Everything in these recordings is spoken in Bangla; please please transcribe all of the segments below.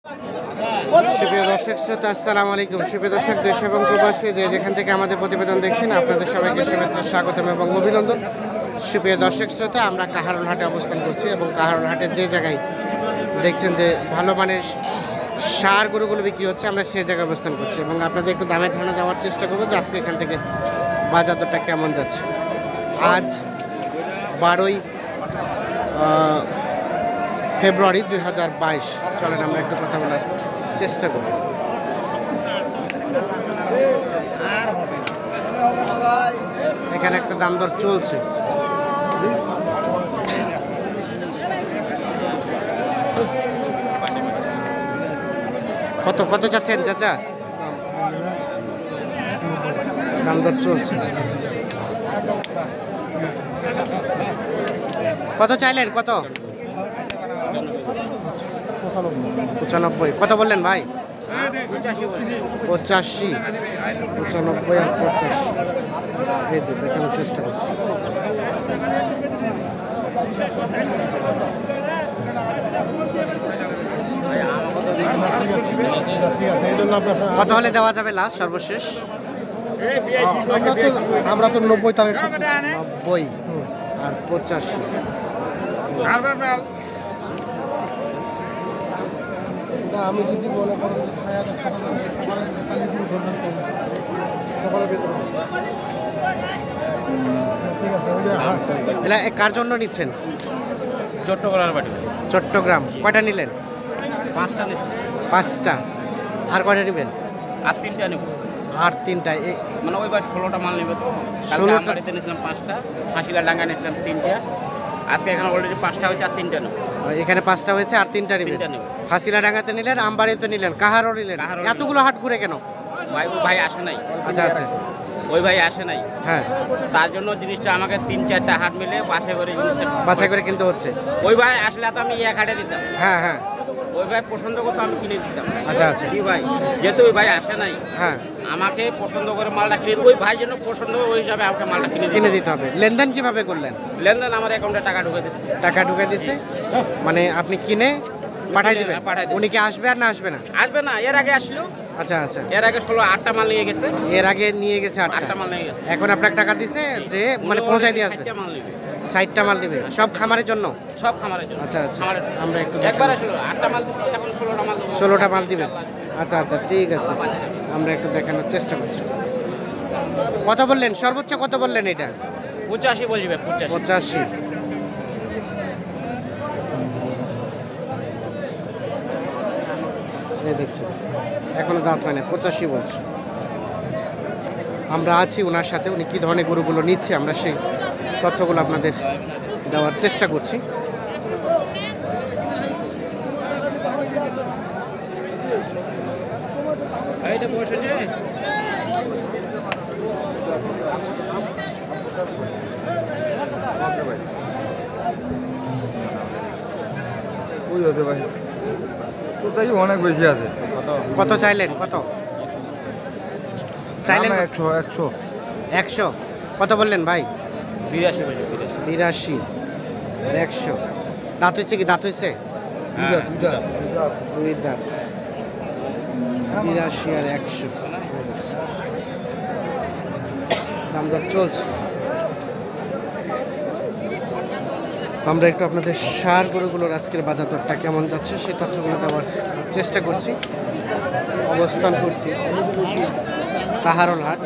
সুপ্রিয় দর্শক শ্রোতা, আসসালামু আলাইকুম। সুপ্রিয় দর্শক, দেশ এবং প্রবাসী যে যেখান থেকে আমাদের প্রতিবেদন দেখছেন, আপনাদের সবাইকে শুভেচ্ছা, স্বাগতম এবং অভিনন্দন। সুপ্রিয় দর্শক শ্রোতা, আমরা কাহারোল হাটে অবস্থান করছি এবং কাহারোল হাটের যে জায়গায় দেখছেন যে ভালো মানের সার গরুগুলো বিক্রি হচ্ছে, আমরা সেই জায়গায় অবস্থান করছি এবং আপনাদের একটু দামে ধারণা দেওয়ার চেষ্টা করবো যে আজকে এখান থেকে বাজার দরটা কেমন যাচ্ছে। আজ 12ই ফেব্রুয়ারি 2022। চলেন আমরা একটু কথা বলার চেষ্টা করি। এখানে একটা দাম দর চলছে। কত কত চাচ্ছেন চাচা? দাম দর চলছে। কত চাইলেন? কত? 95। কত বললেন ভাই? 85, 95 আর 85। এই তো দেখানোর চেষ্টা করছি। কত হলে দেওয়া যাবে লাস্ট সর্বশেষ? আমরা তো 90 টার্গেট 90 আর 85। আমি যদি মনে করেন যে 6000 এটা কার জন্য নিচ্ছেন? চট্টগ্রাম। কয়টা নিলেন? 5টা নিচ্ছি। 5টা। আর কয়টা নেবেন? আর 3টা নেব। আর 3টা। মানে ওই বার 16টা মাল নেবে তো। 16টা বাড়িতে নিয়েছিলাম 5টা, ফাঁসিলা ডাঙ্গা নিয়েছিলাম 3টা। আজকে এখানে অলরেডি 5টা হয়েছে, আর 3টা নেব। এখানে 5টা হয়েছে, আর 3টা নেবেন। 3টা নেব। ফাঁসিলা ডাঙ্গাতে নিলেন, আমবাড়িতে নিলেন, কাহারও নিলেন। এতগুলো হাট ঘুরে কেন? ভাই ওই ভাই আসে নাই। আচ্ছা আচ্ছা। ওই ভাই আসে নাই, হ্যাঁ, তার জন্য জিনিসটা আমাকে 3-4টা হাট মিলে বাছাই করে জিনিসটা বাছাই করে কিনতে হচ্ছে। ওই ভাই আসলে তো আমি এক হাটে দিতাম। হ্যাঁ হ্যাঁ। ওই ভাই পছন্দ করতো, আমি কিনে দিতাম। আচ্ছা আচ্ছা। কি ভাই, যেহেতু ওই ভাই আসে নাই, হ্যাঁ, আমাকে পছন্দ করে মালটা কিনে, ওই ভাই জন্য পছন্দ ওই হিসাবে আমাকে মালটা কিনে দিতে হবে। লেনদেন কিভাবে করলেন? লেনদেন আমার অ্যাকাউন্টে টাকা ঢুকে দিচ্ছে। টাকা ঢুকে দিছে, মানে আপনি কিনে পাঠাই দিবেন? পাঠাই দিবেন। উনি কি আসবে আর না আসবে না? আসবে না, এর আগে আসলো। আচ্ছা আচ্ছা। এর আগে 8টা মাল নিয়ে গেছে। এর আগে নিয়ে গেছে 8টা। 8টা মাল নিয়ে গেছে। এখন আপনাকে টাকা দিছে যে মানে পৌঁছায় দিয়ে আসবে। 60টা মাল নেবে। 60টা মাল দিবে, সব খামারের জন্য? সব খামারের জন্য। আচ্ছা আচ্ছা। খামারের আমরা একটু একবার আসলো 8টা মাল দিচ্ছে, এখন 16টা মাল দেবো। 16টা মাল দিবেন? আচ্ছা আচ্ছা, ঠিক আছে। আমরা একটু দেখানোর চেষ্টা করছি। কত বললেন সর্বোচ্চ? কত বললেন এটা? 85 বলবে। 85। 85। এই দেখছি এখনো দাঁত হয় না, 85 বলছে। আমরা আছি ওনার সাথে, উনি কী ধরনের গরুগুলো নিচ্ছে আমরা সেই তথ্যগুলো আপনাদের দেওয়ার চেষ্টা করছি। এইটা বসেছে। ওই হতে ভাই তো তাই অনেক বেশি আছে। কত চাইলেন? কত চাইলেন? 100 100। কত বললেন ভাই? 82 বলবে। 82 আর 100। দাঁত হয়েছে কি? দাঁত হয়েছে? দুই দাঁত। 82 আর 100 দাম দর চলছে। আমরা একটু আপনাদের সার গরুগুলোর আজকের বাজার দরটা কেমন যাচ্ছে সেই তথ্যগুলো দেওয়ার চেষ্টা করছি। অবস্থান করছি কাহারোল হাট।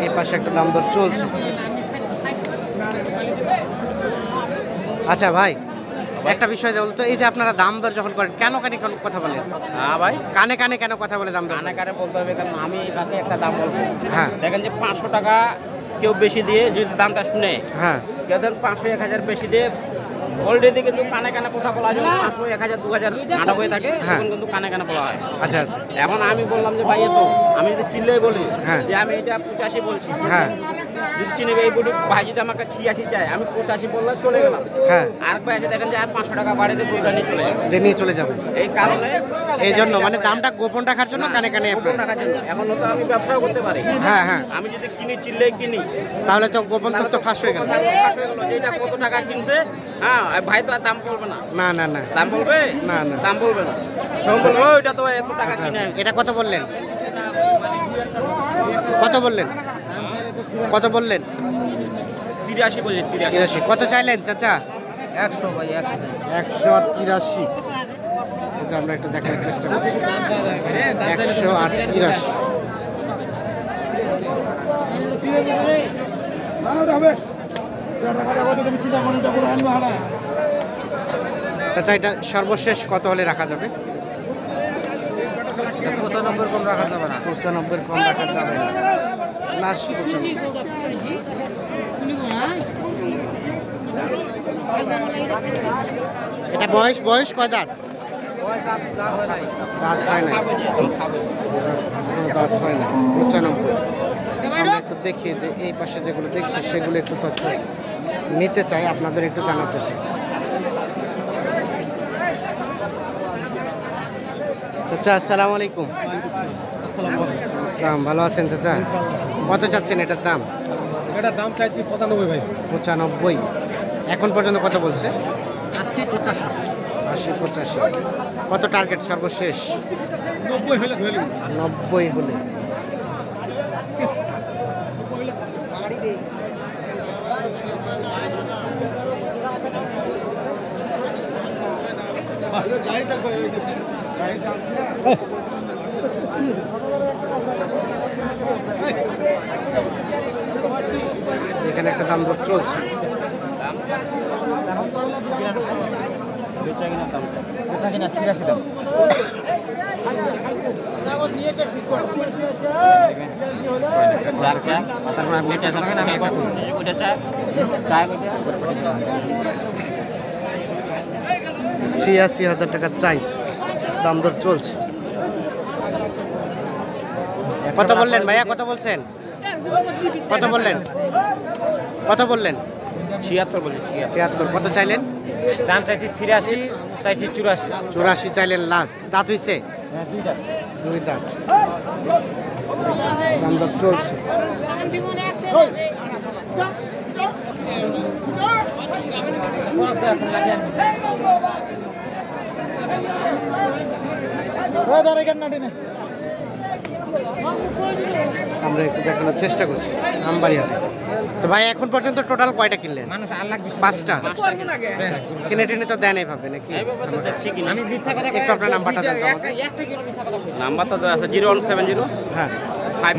এই পাশে একটা দাম দর চলছে। আচ্ছা ভাই, একটা বিষয় বলতো, এই যে আপনারা দাম দর যখন করেন কেন কথা বলেন? হ্যাঁ ভাই, কানে কানে কেন কথা বলে দাম দর? কানে কানে বলতে হবে, কারণ আমি তাকে একটা দাম বলবো। হ্যাঁ, দেখেন যে 500 টাকা কেউ বেশি দিয়ে যদি দামটা শুনে, হ্যাঁ, কেউ ধরেন 500-1000 বেশি দিয়ে অলরেডি কিন্তু কানে কানে কথা বলা যায়। 500-1000-2000 আটা হয়ে থাকে, হ্যাঁ। তখন কিন্তু কানে কানে বলা হয়। আচ্ছা আচ্ছা। এখন আমি বললাম যে ভাই এত, আমি যদি চিল্লাই বলি হ্যাঁ। যে আমি এটা 85 বলছি, হ্যাঁ, যদি চিনি এই বলি ভাই যদি আমাকে 86 চায় আমি 85 বললে চলে গেলাম। হ্যাঁ আর ভাই এসে দেখেন যে আর 500 টাকা বাড়িতে গরুটা নিয়ে চলে যাবে। যে নিয়ে চলে যাবে এই কারণে এই জন্য মানে দামটা গোপন রাখার জন্য কানে কানে গোপন রাখার জন্য। এখন তো আমি ব্যবসাও করতে পারি। হ্যাঁ হ্যাঁ আমি যদি কিনি চিল্লে কিনি তাহলে তো গোপন তথ্য ফাঁস হয়ে গেল। ফাঁস হয়ে গেল যে এটা কত টাকা কিনছে। হ্যাঁ আর ভাই তো আর দাম বলবে না। না না না দাম বলবে না না দাম বলবে না। সব বলবে ওইটা তো এত টাকা আচ্ছা, কিনে আচ্ছা। এটা কত বললেন কত বললেন কত বললেন 83 বলে 83। 83 কত চাইলেন চাচা 100 ভাই 183 এটা আমরা একটু দেখার চেষ্টা করছি 183 চাচা এটা সর্বশেষ কত হলে রাখা যাবে 95 কম রাখা যাবে না। 95 কম রাখা যাবে না লাস্ট 95 এটা বয়স বয়স কয় দাঁত দাঁত হয় না দাঁত হয় না 95 আমরা একটু দেখি যে এই পাশে যেগুলো দেখছি সেগুলো একটু তথ্য নিতে চাই আপনাদের একটু জানাতে চাই চাচা আসসালামু আলাইকুম আসসালাম ভালো আছেন চাচা কত চাচ্ছেন এটার দাম এটার দাম চাইছি 95 ভাই 95 এখন পর্যন্ত কত বলছে 80 85 কত টার্গেট সর্বশেষ 90 হলে ধরে 90 হলে এখানে একটা দাম দর চলছে বেচা কিনা 86 দাম। ছিয়াশি হাজার টাকা চাইছে দাম দর চলছে কত বললেন ভাইয়া কত বলছেন কত বললেন কত বললেন 76 বলে 76 কত চাইলেন দাম চাইছি 86 চাইছি 84। 84 চাইলেন লাস্ট দাঁত হইছে হ্যাঁ 2 দাঁত। 2 দাঁত দাম দর চলছে আমরা একটু দেখানোর চেষ্টা করছি আমবাড়িহাটে তো ভাই এখন পর্যন্ত টোটাল কয়টা কিনলেন মানুষ আল্লাহ 5টা কিনে টেনে তো দেন এইভাবে নাকি আমি মিথ্যা কথা একটু আপনার নাম্বারটা দেন তো আমাকে নাম্বারটা তো আছে 0170 হ্যাঁ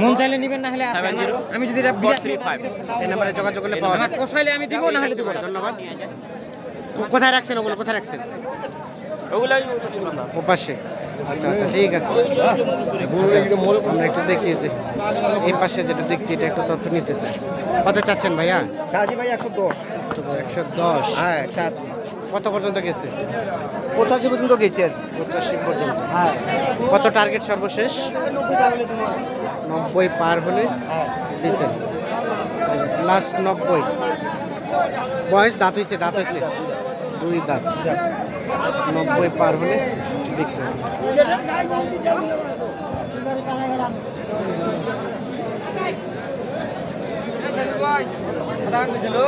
মন চাইলে নেবেন না হলে 70 আমি যদি 435 এই নাম্বারে যোগাযোগ করলে পাওয়া আমার যাবে পোষাইলে আমি দিব না হলে দিব না। ধন্যবাদ কোথায় রাখছেন ওগুলো কোথায় রাখছেন ওগুলাই ও পাশে আচ্ছা আচ্ছা ঠিক আছে আমরা একটু দেখি যে এই পাশে যেটা দেখছি এটা একটু তথ্য নিতে চাই কত চাচ্ছেন ভাইয়া চাচি ভাই 110 110 হ্যাঁ চাচি কত পর্যন্ত গেছে 85 পর্যন্ত গেছে 85 পর্যন্ত হ্যাঁ কত টার্গেট সর্বশেষ 90 পার হলে দিতেন লাস্ট 90 বয়স দাঁত হয়েছে 2 দাঁত 90 পার হলে বিক্রি সাধারণ দিলো